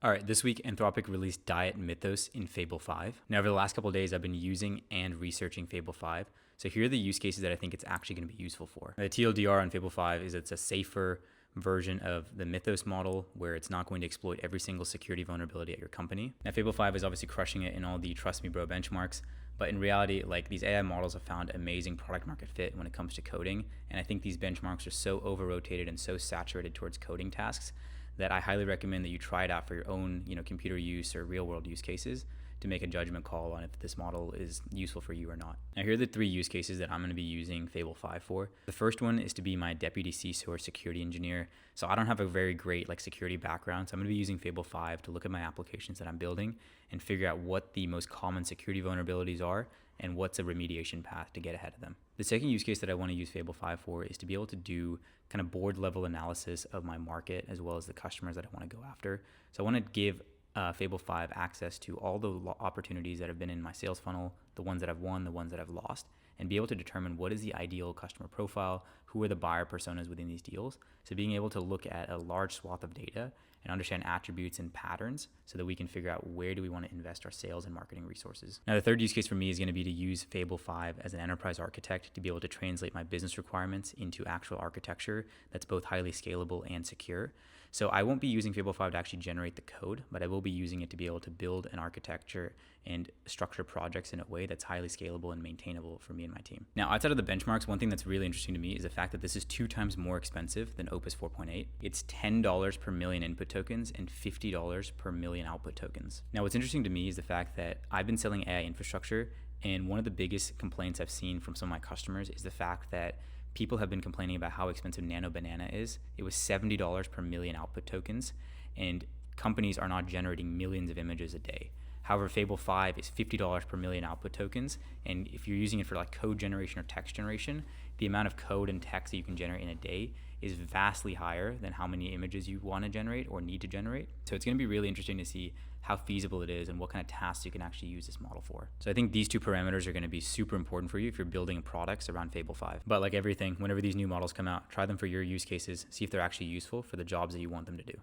All right, this week Anthropic released Diet Mythos in Fable 5. Now, over the last couple of days, I've been using and researching Fable 5. So here are the use cases that I think it's actually going to be useful for. The TLDR on Fable 5 is it's a safer version of the Mythos model where it's not going to exploit every single security vulnerability at your company. Now, Fable 5 is obviously crushing it in all the Trust Me Bro benchmarks, but in reality, like these AI models have found amazing product market fit when it comes to coding. And I think these benchmarks are so over-rotated and so saturated towards coding tasks that I highly recommend that you try it out for your own, computer use or real world use cases to make a judgment call on if this model is useful for you or not. Now, here are the 3 use cases that I'm going to be using Fable 5 for. The first one is to be my deputy CISO or security engineer. So I don't have a very great security background, so I'm going to be using Fable 5 to look at my applications that I'm building and figure out what the most common security vulnerabilities are and what's a remediation path to get ahead of them. The second use case that I want to use Fable 5 for is to be able to do kind of board level analysis of my market as well as the customers that I want to go after. So I want to give Fable 5 access to all the opportunities that have been in my sales funnel, the ones that I've won, the ones that I've lost, and be able to determine what is the ideal customer profile, who are the buyer personas within these deals. So being able to look at a large swath of data and understand attributes and patterns so that we can figure out where do we want to invest our sales and marketing resources. Now, the third use case for me is going to be to use Fable 5 as an enterprise architect to be able to translate my business requirements into actual architecture that's both highly scalable and secure. So I won't be using Fable 5 to actually generate the code, but I will be using it to be able to build an architecture and structure projects in a way that's highly scalable and maintainable for me and my team. Now, outside of the benchmarks, one thing that's really interesting to me is the fact that this is 2 times more expensive than Opus 4.8. It's $10 per million input tokens and $50 per million output tokens. Now, what's interesting to me is the fact that I've been selling AI infrastructure, and one of the biggest complaints I've seen from some of my customers is the fact that people have been complaining about how expensive Nano Banana is. It was $70 per million output tokens, and companies are not generating millions of images a day. However, Fable 5 is $50 per million output tokens, and if you're using it for code generation or text generation, the amount of code and text that you can generate in a day is vastly higher than how many images you want to generate or need to generate. So it's going to be really interesting to see how feasible it is and what kind of tasks you can actually use this model for. So I think these 2 parameters are going to be super important for you if you're building products around Fable 5. But like everything, whenever these new models come out, try them for your use cases, see if they're actually useful for the jobs that you want them to do.